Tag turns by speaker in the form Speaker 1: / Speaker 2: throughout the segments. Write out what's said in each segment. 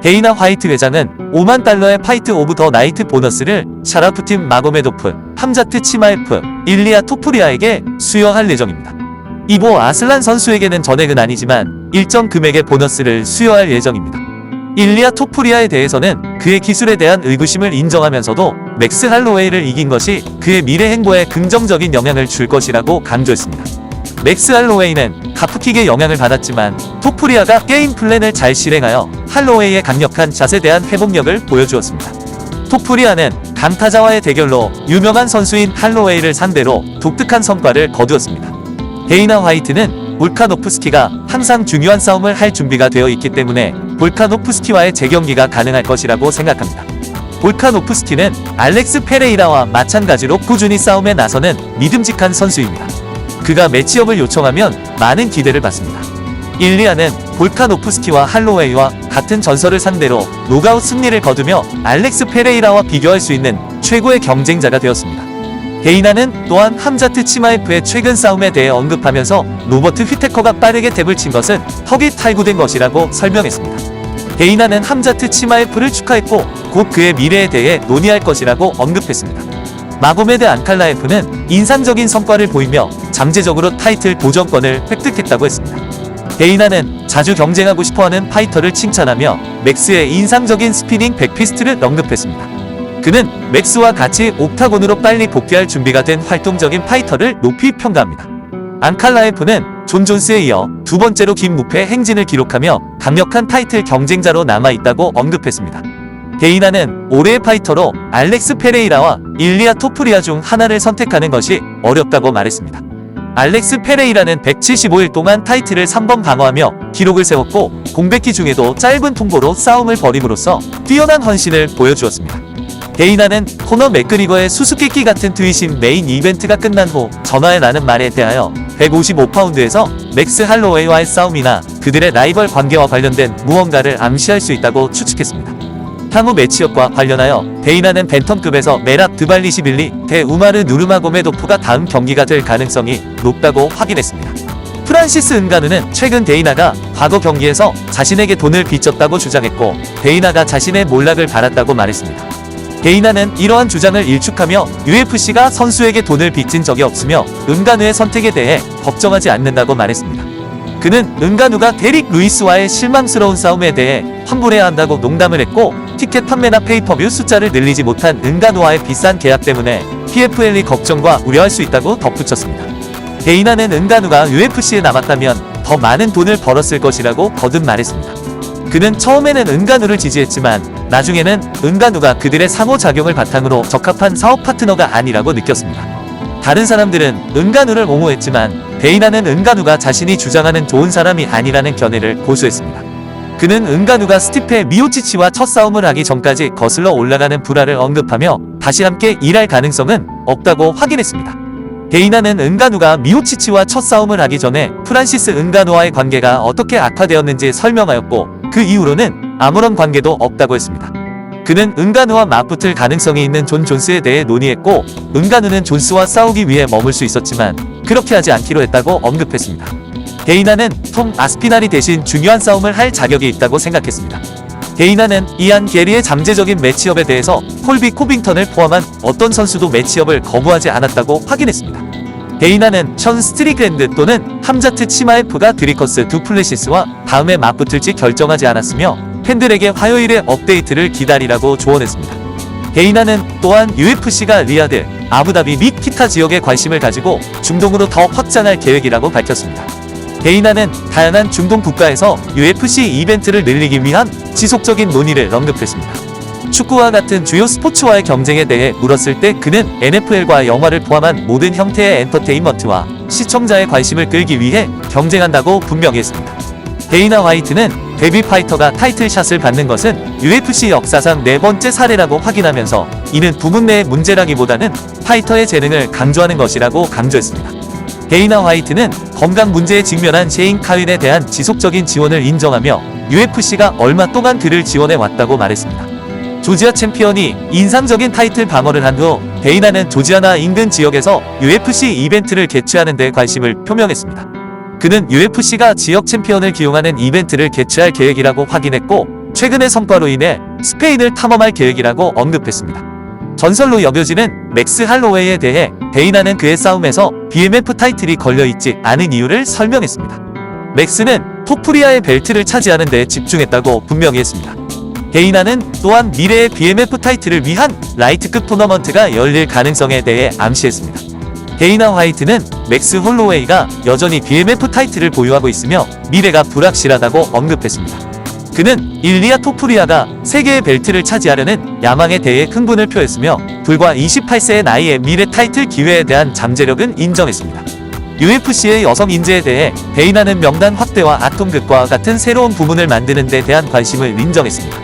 Speaker 1: 데이나 화이트 회장은 $50,000의 파이트 오브 더 나이트 보너스를 샤라프팀 마고메도프, 함자트 치마에프, 일리아 토프리아에게 수여할 예정입니다. 이보 아슬란 선수에게는 전액은 아니지만 일정 금액의 보너스를 수여할 예정입니다. 일리아 토프리아에 대해서는 그의 기술에 대한 의구심을 인정하면서도 맥스 할로웨이를 이긴 것이 그의 미래 행보에 긍정적인 영향을 줄 것이라고 강조했습니다. 맥스 할로웨이는 카프킥의 영향을 받았지만 토프리아가 게임 플랜을 잘 실행하여 할로웨이의 강력한 샷에 대한 회복력을 보여주었습니다. 토프리아는 강타자와의 대결로 유명한 선수인 할로웨이를 상대로 독특한 성과를 거두었습니다. 데이나 화이트는 볼카노프스키가 항상 중요한 싸움을 할 준비가 되어 있기 때문에 볼카노프스키와의 재경기가 가능할 것이라고 생각합니다. 볼카노프스키는 알렉스 페레이라와 마찬가지로 꾸준히 싸움에 나서는 믿음직한 선수입니다. 그가 매치업을 요청하면 많은 기대를 받습니다. 일리아는 볼카노프스키와 할로웨이와 같은 전설을 상대로 노가웃 승리를 거두며 알렉스 페레이라와 비교할 수 있는 최고의 경쟁자가 되었습니다. 데이나는 또한 함자트 치마에프의 최근 싸움에 대해 언급하면서 로버트 휘테커가 빠르게 탭을 친 것은 턱이 탈구된 것이라고 설명했습니다. 데이나는 함자트 치마에프를 축하했고 곧 그의 미래에 대해 논의할 것이라고 언급했습니다. 마고메드 안칼라에프는 인상적인 성과를 보이며 잠재적으로 타이틀 도전권을 획득했다고 했습니다. 데이나는 자주 경쟁하고 싶어하는 파이터를 칭찬하며 맥스의 인상적인 스피닝 백피스트를 언급했습니다. 그는 맥스와 같이 옥타곤으로 빨리 복귀할 준비가 된 활동적인 파이터를 높이 평가합니다. 안칼라에프는 존 존스에 이어 두 번째로 긴 무패 행진을 기록하며 강력한 타이틀 경쟁자로 남아있다고 언급했습니다. 데이나는 올해의 파이터로 알렉스 페레이라와 일리아 토프리아 중 하나를 선택하는 것이 어렵다고 말했습니다. 알렉스 페레이라는 175일 동안 타이틀을 3번 방어하며 기록을 세웠고 공백기 중에도 짧은 통보로 싸움을 벌임으로써 뛰어난 헌신을 보여주었습니다. 데이나는 코너 맥그리거의 수수께끼 같은 트윗인 메인 이벤트가 끝난 후 전화해 나는 말에 대하여 155파운드에서 맥스 할로웨이와의 싸움이나 그들의 라이벌 관계와 관련된 무언가를 암시할 수 있다고 추측했습니다. 향후 매치업과 관련하여 데이나는 벤텀급에서 메랍 드발리시빌리 대 우마르 누르마고메도프가 다음 경기가 될 가능성이 높다고 확인했습니다. 프란시스 은가누는 최근 데이나가 과거 경기에서 자신에게 돈을 빚졌다고 주장했고 데이나가 자신의 몰락을 바랐다고 말했습니다. 데이나는 이러한 주장을 일축하며 UFC가 선수에게 돈을 빚진 적이 없으며 은가누의 선택에 대해 걱정하지 않는다고 말했습니다. 그는 은가누가 데릭 루이스와의 실망스러운 싸움에 대해 환불해야 한다고 농담을 했고 티켓 판매나 페이퍼뷰 숫자를 늘리지 못한 은가누와의 비싼 계약 때문에 PFL이 걱정과 우려할 수 있다고 덧붙였습니다. 데이나는 은가누가 UFC에 남았다면 더 많은 돈을 벌었을 것이라고 거듭 말했습니다. 그는 처음에는 은가누를 지지했지만 나중에는 은가누가 그들의 상호작용을 바탕으로 적합한 사업 파트너가 아니라고 느꼈습니다. 다른 사람들은 은가누를 옹호했지만 데이나는 은가누가 자신이 주장하는 좋은 사람이 아니라는 견해를 고수했습니다. 그는 은가누가 스티페 미오치치와 첫 싸움을 하기 전까지 거슬러 올라가는 불화를 언급하며 다시 함께 일할 가능성은 없다고 확인했습니다. 데이나는 은가누가 미오치치와 첫 싸움을 하기 전에 프란시스 은가누와의 관계가 어떻게 악화되었는지 설명하였고 그 이후로는 아무런 관계도 없다고 했습니다. 그는 은가누와 맞붙을 가능성이 있는 존 존스에 대해 논의했고 은가누는 존스와 싸우기 위해 머물 수 있었지만 그렇게 하지 않기로 했다고 언급했습니다. 데이나는 톰 아스피나리 대신 중요한 싸움을 할 자격이 있다고 생각했습니다. 데이나는 이안 게리의 잠재적인 매치업에 대해서 콜비 코빙턴을 포함한 어떤 선수도 매치업을 거부하지 않았다고 확인했습니다. 데이나는 션 스트리클랜드 또는 함자트 치마에프가 드리커스 두플레시스와 다음에 맞붙을지 결정하지 않았으며 팬들에게 화요일의 업데이트를 기다리라고 조언했습니다. 데이나는 또한 UFC가 리야드, 아부다비 및 기타 지역에 관심을 가지고 중동으로 더 확장할 계획이라고 밝혔습니다. 데이나는 다양한 중동 국가에서 UFC 이벤트를 늘리기 위한 지속적인 논의를 언급했습니다. 축구와 같은 주요 스포츠와의 경쟁에 대해 물었을 때 그는 NFL과 영화를 포함한 모든 형태의 엔터테인먼트와 시청자의 관심을 끌기 위해 경쟁한다고 분명히 했습니다. 데이나 화이트는 데뷔 파이터가 타이틀샷을 받는 것은 UFC 역사상 4번째 사례라고 확인하면서 이는 부문 내의 문제라기보다는 파이터의 재능을 강조하는 것이라고 강조했습니다. 데이나 화이트는 건강 문제에 직면한 셰인 카윈에 대한 지속적인 지원을 인정하며 UFC가 얼마 동안 그를 지원해 왔다고 말했습니다. 조지아 챔피언이 인상적인 타이틀 방어를 한 후 데이나는 조지아나 인근 지역에서 UFC 이벤트를 개최하는 데 관심을 표명했습니다. 그는 UFC가 지역 챔피언을 기용하는 이벤트를 개최할 계획이라고 확인했고 최근의 성과로 인해 스페인을 탐험할 계획이라고 언급했습니다. 전설로 여겨지는 맥스 할로웨이에 대해 데이나는 그의 싸움에서 BMF 타이틀이 걸려있지 않은 이유를 설명했습니다. 맥스는 토프리아의 벨트를 차지하는 데 집중했다고 분명히 했습니다. 데이나는 또한 미래의 BMF 타이틀을 위한 라이트급 토너먼트가 열릴 가능성에 대해 암시했습니다. 데이나 화이트는 맥스 홀로웨이가 여전히 BMF 타이틀을 보유하고 있으며 미래가 불확실하다고 언급했습니다. 그는 일리아 토프리아가 세계의 벨트를 차지하려는 야망에 대해 흥분을 표했으며 불과 28세의 나이에 미래 타이틀 기회에 대한 잠재력은 인정했습니다. UFC의 여성 인재에 대해 데이나는 명단 확대와 아톰급과 같은 새로운 부문을 만드는 데 대한 관심을 인정했습니다.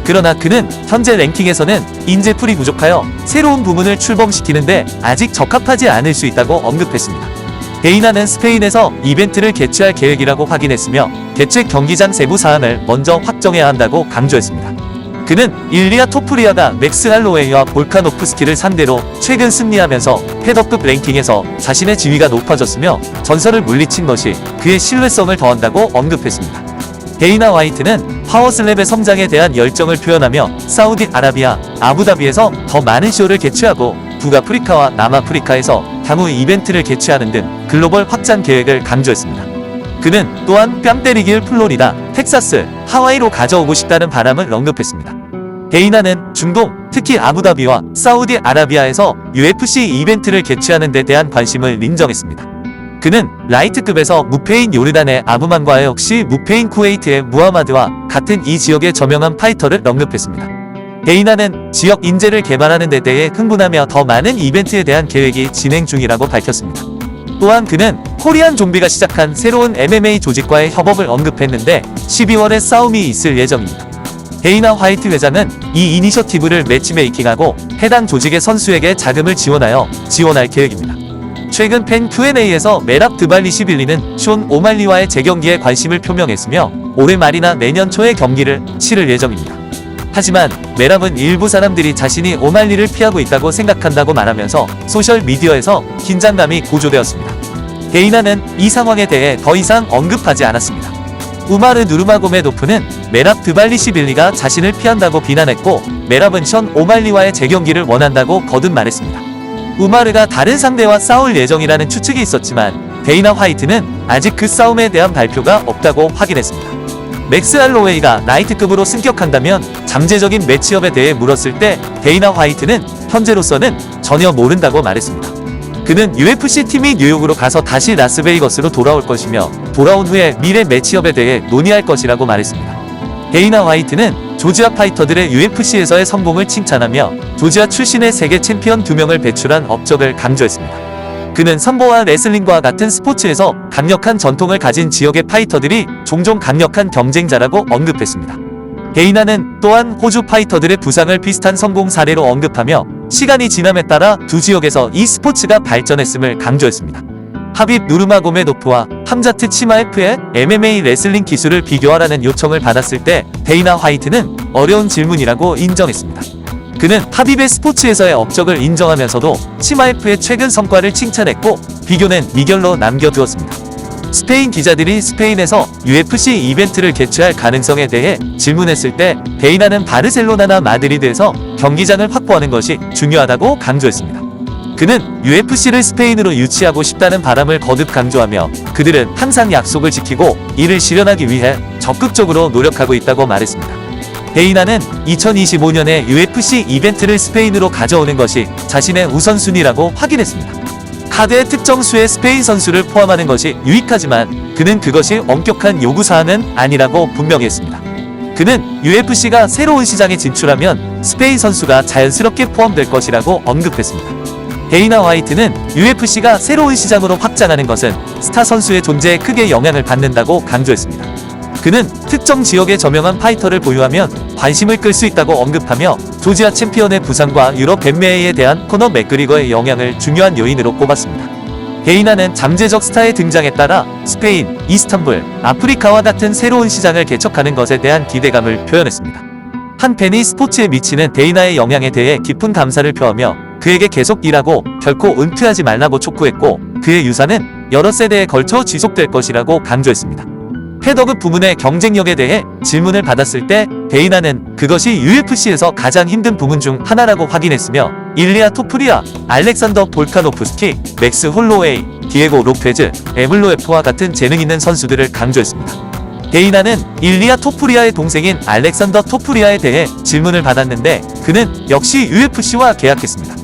Speaker 1: 그러나 그는 현재 랭킹에서는 인재풀이 부족하여 새로운 부문을 출범시키는데 아직 적합하지 않을 수 있다고 언급했습니다. 데이나는 스페인에서 이벤트를 개최할 계획이라고 확인했으며 개최 경기장 세부 사항을 먼저 확정해야 한다고 강조했습니다. 그는 일리아 토프리아가 맥스 할로웨이와 볼카노프스키를 상대로 최근 승리하면서 패더급 랭킹에서 자신의 지위가 높아졌으며 전설을 물리친 것이 그의 신뢰성을 더한다고 언급했습니다. 데이나 화이트는 파워슬랩의 성장에 대한 열정을 표현하며 사우디아라비아, 아부다비에서 더 많은 쇼를 개최하고 북아프리카와 남아프리카에서 향후 이벤트를 개최하는 등 글로벌 확장 계획을 강조했습니다. 그는 또한 뺨 때리기를 플로리다, 텍사스, 하와이로 가져오고 싶다는 바람을 언급했습니다. 데이나는 중동, 특히 아부다비와 사우디아라비아에서 UFC 이벤트를 개최하는 데 대한 관심을 인정했습니다. 그는 라이트급에서 무패인 요르단의 아부만과 역시 무패인 쿠웨이트의 무하마드와 같은 이 지역의 저명한 파이터를 언급했습니다. 데이나는 지역 인재를 개발하는 데 대해 흥분하며 더 많은 이벤트에 대한 계획이 진행 중이라고 밝혔습니다. 또한 그는 코리안 좀비가 시작한 새로운 MMA 조직과의 협업을 언급했는데 12월에 싸움이 있을 예정입니다. 데이나 화이트 회장은 이 이니셔티브를 매치메이킹하고 해당 조직의 선수에게 자금을 지원할 계획입니다. 최근 팬 Q&A에서 메랍 드발리시빌리는 숀 오말리와의 재경기에 관심을 표명했으며 올해 말이나 내년 초에 경기를 치를 예정입니다. 하지만 메랍은 일부 사람들이 자신이 오말리를 피하고 있다고 생각한다고 말하면서 소셜미디어에서 긴장감이 고조되었습니다. 데이나는 이 상황에 대해 더 이상 언급하지 않았습니다. 우마르 누르마고메도프는 메랍 드발리시빌리가 자신을 피한다고 비난했고 메랍은 션 오말리와의 재경기를 원한다고 거듭 말했습니다. 우마르가 다른 상대와 싸울 예정이라는 추측이 있었지만 데이나 화이트는 아직 그 싸움에 대한 발표가 없다고 확인했습니다. 맥스 할로웨이가 라이트급으로 승격한다면 잠재적인 매치업에 대해 물었을 때 데이나 화이트는 현재로서는 전혀 모른다고 말했습니다. 그는 UFC 팀이 뉴욕으로 가서 다시 라스베이거스로 돌아올 것이며 돌아온 후에 미래 매치업에 대해 논의할 것이라고 말했습니다. 데이나 화이트는 조지아 파이터들의 UFC에서의 성공을 칭찬하며 조지아 출신의 세계 챔피언 2명을 배출한 업적을 강조했습니다. 그는 삼보와 레슬링과 같은 스포츠에서 강력한 전통을 가진 지역의 파이터들이 종종 강력한 경쟁자라고 언급했습니다. 데이나는 또한 호주 파이터들의 부상을 비슷한 성공 사례로 언급하며 시간이 지남에 따라 두 지역에서 이 스포츠가 발전했음을 강조했습니다. 하빕 누르마고메도프와 함자트 치마에프의 MMA 레슬링 기술을 비교하라는 요청을 받았을 때 데이나 화이트는 어려운 질문이라고 인정했습니다. 그는 하빕의 스포츠에서의 업적을 인정하면서도 치마에프의 최근 성과를 칭찬했고 비교는 미결로 남겨두었습니다. 스페인 기자들이 스페인에서 UFC 이벤트를 개최할 가능성에 대해 질문했을 때 데이나는 바르셀로나나 마드리드에서 경기장을 확보하는 것이 중요하다고 강조했습니다. 그는 UFC를 스페인으로 유치하고 싶다는 바람을 거듭 강조하며 그들은 항상 약속을 지키고 이를 실현하기 위해 적극적으로 노력하고 있다고 말했습니다. 데이나는 2025년에 UFC 이벤트를 스페인으로 가져오는 것이 자신의 우선순위라고 확인했습니다. 카드의 특정 수의 스페인 선수를 포함하는 것이 유익하지만 그는 그것이 엄격한 요구사항은 아니라고 분명히 했습니다. 그는 UFC가 새로운 시장에 진출하면 스페인 선수가 자연스럽게 포함될 것이라고 언급했습니다. 데이나 화이트는 UFC가 새로운 시장으로 확장하는 것은 스타 선수의 존재에 크게 영향을 받는다고 강조했습니다. 그는 특정 지역의 저명한 파이터를 보유하면 관심을 끌 수 있다고 언급하며 조지아 챔피언의 부상과 유럽 벤메이에 대한 코너 맥그리거의 영향을 중요한 요인으로 꼽았습니다. 데이나는 잠재적 스타의 등장에 따라 스페인, 이스탄불, 아프리카와 같은 새로운 시장을 개척하는 것에 대한 기대감을 표현했습니다. 한 팬이 스포츠에 미치는 데이나의 영향에 대해 깊은 감사를 표하며 그에게 계속 일하고 결코 은퇴하지 말라고 촉구했고 그의 유산은 여러 세대에 걸쳐 지속될 것이라고 강조했습니다. 패더급 부문의 경쟁력에 대해 질문을 받았을 때 데이나는 그것이 UFC에서 가장 힘든 부문 중 하나라고 확인했으며 일리아 토프리아, 알렉산더 볼카노프스키, 맥스 홀로웨이, 디에고 로페즈, 에블로에프와 같은 재능 있는 선수들을 강조했습니다. 데이나는 일리아 토프리아의 동생인 알렉산더 토프리아에 대해 질문을 받았는데 그는 역시 UFC와 계약했습니다.